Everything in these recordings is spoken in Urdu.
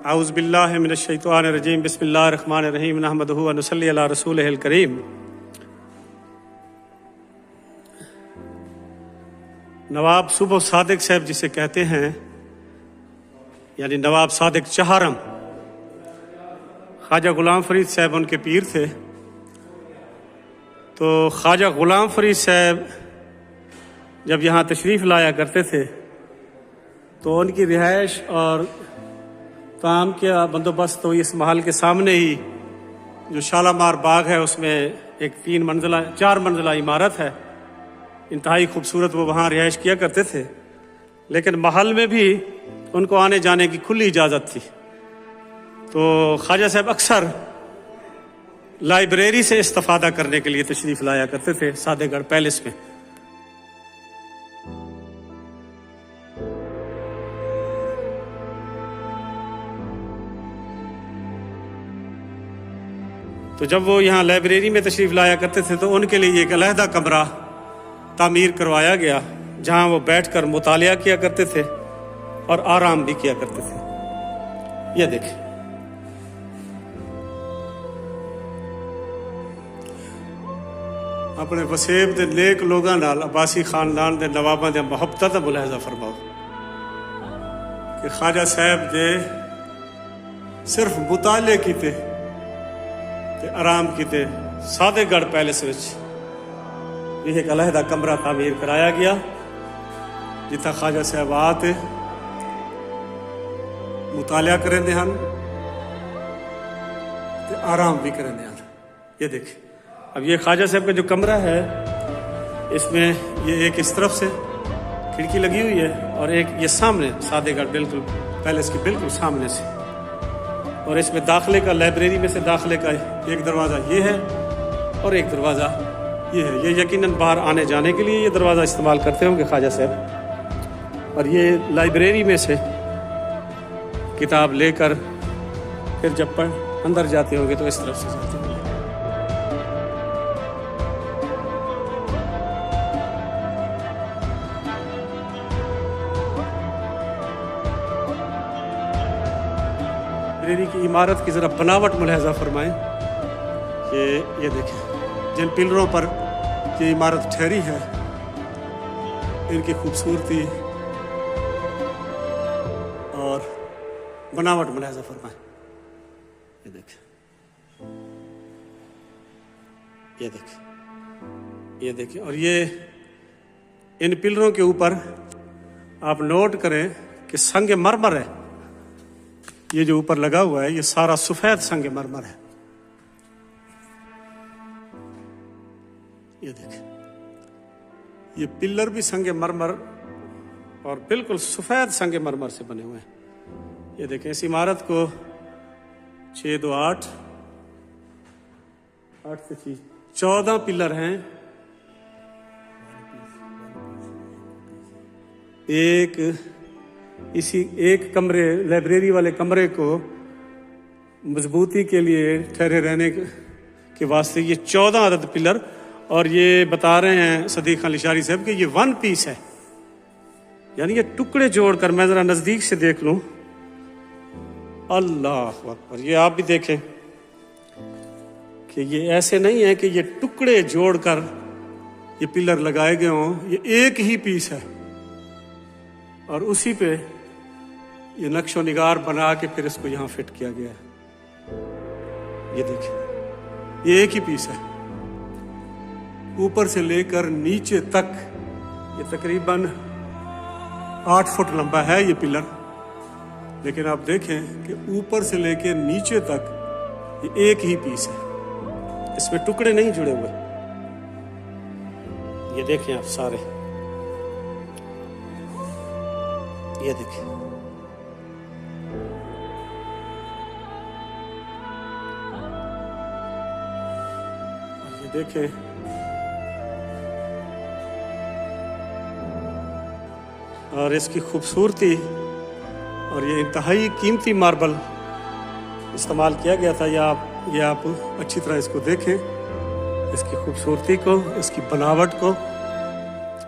اعوذ باللہ من الشیطان الرجیم بسم اللہ الرحمن الرحیم نحمدہ و نصلی علی رسولہ الکریم۔ نواب صبح صادق صاحب جسے کہتے ہیں، یعنی نواب صادق چہارم، خواجہ غلام فرید صاحب ان کے پیر تھے۔ تو خواجہ غلام فرید صاحب جب یہاں تشریف لایا کرتے تھے تو ان کی رہائش اور کام کا بندوبست تو اس محل کے سامنے ہی جو شالامار باغ ہے اس میں ایک 4 منزلہ عمارت ہے، انتہائی خوبصورت، وہ وہاں رہائش کیا کرتے تھے۔ لیکن محل میں بھی ان کو آنے جانے کی کھلی اجازت تھی۔ تو خواجہ صاحب اکثر لائبریری سے استفادہ کرنے کے لیے تشریف لایا کرتے تھے سادے گڑھ پیلس میں۔ تو جب وہ یہاں لائبریری میں تشریف لایا کرتے تھے تو ان کے لیے ایک علیحدہ کمرہ تعمیر کروایا گیا جہاں وہ بیٹھ کر مطالعہ کیا کرتے تھے اور آرام بھی کیا کرتے تھے۔ یہ دیکھیں، اپنے وسیب دے نیک لوگاں نال عباسی خاندان دے نواباں دے محبت دا ملاحظہ فرماؤ کہ خواجہ صاحب دے صرف مطالعے کیتے تے آرام کیتے سادے گڑھ پیلس وچ یہ ایک علیحدہ کمرہ تعمیر کرایا گیا جتھا خواجہ صاحب آتے مطالعہ کریں دے ہن تے آرام بھی کریں دے ہن۔ یہ دیکھیں، اب یہ خواجہ صاحب کا جو کمرہ ہے اس میں یہ ایک اس طرف سے کھڑکی لگی ہوئی ہے اور ایک یہ سامنے سادے گڑھ بالکل پیلس کے بالکل سامنے سے، اور اس میں داخلے کا، لائبریری میں سے داخلے کا ایک دروازہ یہ ہے اور ایک دروازہ یہ ہے۔ یہ یقیناً باہر آنے جانے کے لیے یہ دروازہ استعمال کرتے ہوں گے خواجہ صاحب، اور یہ لائبریری میں سے کتاب لے کر پھر جب اندر جاتے ہوں گے تو اس طرف سے جاتے ہوں گے۔ لائبریری کی عمارت کی ذرا بناوٹ ملاحظہ فرمائیں کہ یہ دیکھیں جن پلروں پر یہ عمارت ٹھہری ہے ان کی خوبصورتی اور بناوٹ ملاحظہ فرمائیں۔ یہ دیکھیں، یہ دیکھیں، یہ دیکھیں، اور یہ ان پلروں کے اوپر آپ نوٹ کریں کہ سنگ مرمر ہے، یہ جو اوپر لگا ہوا ہے یہ سارا سفید سنگ مرمر ہے۔ یہ دیکھیں، یہ پلر بھی سنگ مرمر اور بالکل سفید سنگ مرمر سے بنے ہوئے ہیں۔ یہ دیکھیں، اس عمارت کو 6 2 8 سے 14 پلر ہیں، ایک کمرے، لائبریری والے کمرے کو مضبوطی کے لیے ٹھہرے رہنے کے واسطے یہ 14 عدد پلر، اور یہ بتا رہے ہیں صدیق خان لشاری صاحب کہ یہ 1 پیس ہے، یعنی یہ ٹکڑے جوڑ کر، میں ذرا نزدیک سے دیکھ لوں، اللہ اکبر، یہ آپ بھی دیکھیں کہ یہ ایسے نہیں ہے کہ یہ ٹکڑے جوڑ کر یہ پلر لگائے گئے ہوں، یہ ایک ہی پیس ہے اور اسی پہ یہ نقش و نگار بنا کے پھر اس کو یہاں فٹ کیا گیا ہے۔ یہ دیکھیں، یہ ایک ہی پیس ہے، اوپر سے لے کر نیچے تک یہ تقریباً 8 فٹ لمبا ہے یہ پلر، لیکن آپ دیکھیں کہ اوپر سے لے کے نیچے تک یہ ایک ہی پیس ہے، اس میں ٹکڑے نہیں جڑے ہوئے۔ یہ دیکھیں آپ سارے، یہ دیکھیں، یہ دیکھیں، اور اس کی خوبصورتی، اور یہ انتہائی قیمتی ماربل استعمال کیا گیا تھا۔ یہ آپ اچھی طرح اس کو دیکھیں، اس کی خوبصورتی کو، اس کی بناوٹ کو۔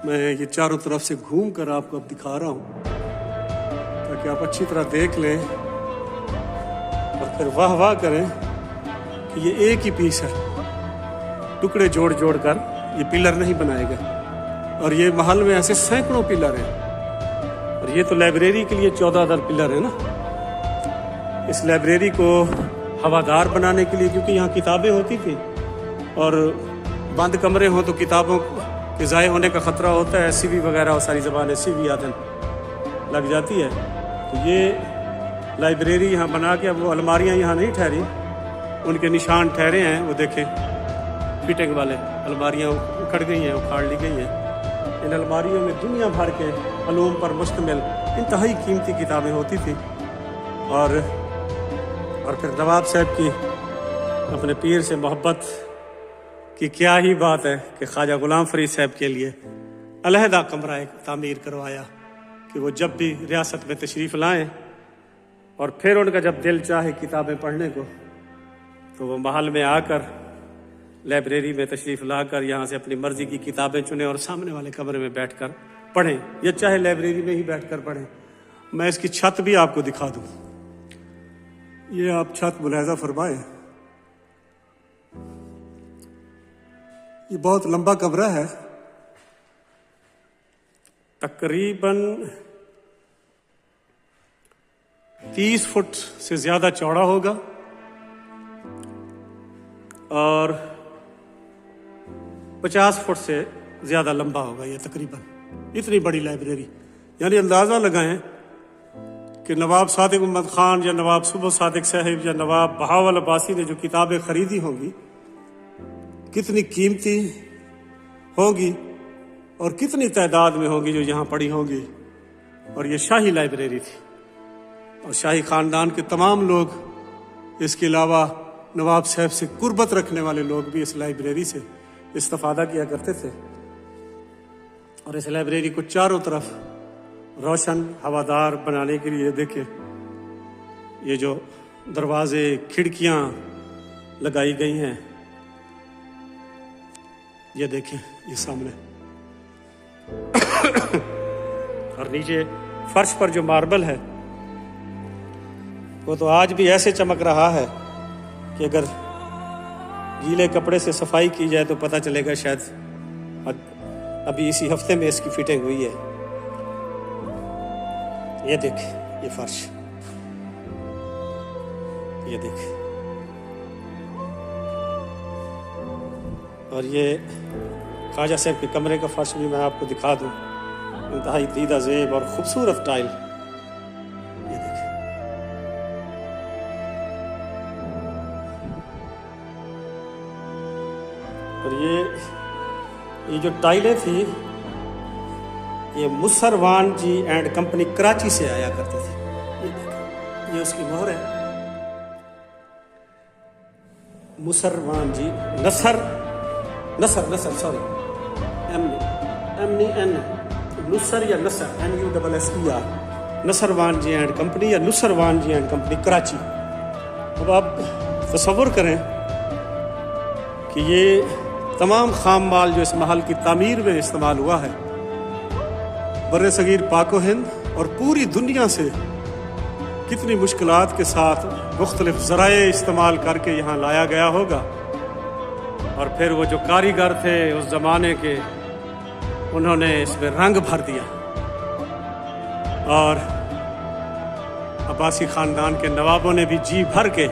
میں یہ چاروں طرف سے گھوم کر آپ کو اب دکھا رہا ہوں تاکہ آپ اچھی طرح دیکھ لیں پھر واہ واہ کریں کہ یہ ایک ہی پیس ہے، ٹکڑے جوڑ جوڑ کر یہ پلر نہیں بنائے گا، اور یہ محل میں ایسے سینکڑوں پلر ہیں، اور یہ تو لائبریری کے لیے 14 پلر ہے نا۔ اس لائبریری کو ہوادار بنانے کے لیے، کیونکہ یہاں کتابیں ہوتی تھیں اور بند کمرے ہوں تو کتابوں کے ضائع ہونے کا خطرہ ہوتا ہے، CV وغیرہ اور ساری زبانیں CV آدن لگ جاتی ہے، تو یہ لائبریری یہاں بنا کے، اب وہ الماریاں یہاں نہیں ٹھہری، ان کے نشان ٹھہرے ہیں، وہ دیکھیں فٹنگ والے، الماریاں اکھڑ گئی ہیں، اکھاڑ لی گئی ہیں۔ ان الماریوں میں دنیا بھر کے علوم پر مشتمل انتہائی قیمتی کتابیں ہوتی تھیں، اور پھر نواب صاحب کی اپنے پیر سے محبت کی کیا ہی بات ہے کہ خواجہ غلام فرید صاحب کے لیے علیحدہ کمرہ ایک تعمیر کروایا کہ وہ جب بھی ریاست میں تشریف لائیں اور پھر ان کا جب دل چاہے کتابیں پڑھنے کو تو وہ محل میں آ کر لائبریری میں تشریف لا کر یہاں سے اپنی مرضی کی کتابیں چنیں اور سامنے والے کمرے میں بیٹھ کر پڑھیں، یا چاہے لائبریری میں ہی بیٹھ کر پڑھیں۔ میں اس کی چھت بھی آپ کو دکھا دوں، یہ آپ چھت ملاحظہ فرمائیں، یہ بہت لمبا کمرہ ہے، تقریباً 30 فٹ سے زیادہ چوڑا ہوگا اور 50 فٹ سے زیادہ لمبا ہوگا، یہ تقریباً اتنی بڑی لائبریری۔ یعنی اندازہ لگائیں کہ نواب صادق محمد خان یا نواب صبح صادق صاحب یا نواب بہاول عباسی نے جو کتابیں خریدی ہوں گی کتنی قیمتی ہوں گی اور کتنی تعداد میں ہوں گی جو یہاں پڑھی ہوں گی۔ اور یہ شاہی لائبریری تھی، اور شاہی خاندان کے تمام لوگ، اس کے علاوہ نواب صاحب سے قربت رکھنے والے لوگ بھی اس لائبریری سے استفادہ کیا کرتے تھے۔ اور اس لائبریری کو چاروں طرف روشن ہوادار بنانے کے لیے دیکھیں یہ جو دروازے کھڑکیاں لگائی گئی ہیں، یہ دیکھیں یہ سامنے، اور نیچے فرش پر جو ماربل ہے وہ تو آج بھی ایسے چمک رہا ہے کہ اگر گیلے کپڑے سے صفائی کی جائے تو پتہ چلے گا شاید ابھی اسی ہفتے میں اس کی فٹنگ ہوئی ہے۔ یہ دیکھ یہ فرش، یہ دیکھ، اور یہ خواجہ صاحب کے کمرے کا فرش بھی میں آپ کو دکھا دوں، انتہائی دیدہ زیب اور خوبصورت ٹائل، یہ دیکھ۔ اور یہ جو ٹائلیں تھی یہ مسروان جی اینڈ کمپنی کراچی سے آیا کرتی تھی، یہ دیکھیں یہ اس کی مہر ہے، مسروان جی، نصر سوری، نصر یا نصر NUSSER، نصروان جی اینڈ کمپنی یا نصروان جی اینڈ کمپنی کراچی۔ اب آپ تصور کریں کہ یہ تمام خام مال جو اس محل کی تعمیر میں استعمال ہوا ہے بر صغیر پاک و ہند اور پوری دنیا سے کتنی مشکلات کے ساتھ مختلف ذرائع استعمال کر کے یہاں لایا گیا ہوگا، اور پھر وہ جو کاریگر تھے اس زمانے کے انہوں نے اس میں رنگ بھر دیا، اور عباسی خاندان کے نوابوں نے بھی جی بھر کے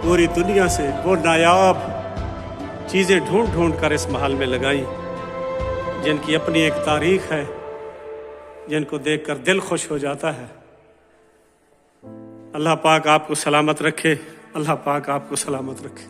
پوری دنیا سے وہ نایاب چیزیں ڈھونڈ ڈھونڈ کر اس محل میں لگائیں جن کی اپنی ایک تاریخ ہے، جن کو دیکھ کر دل خوش ہو جاتا ہے۔ اللہ پاک آپ کو سلامت رکھے، اللہ پاک آپ کو سلامت رکھے۔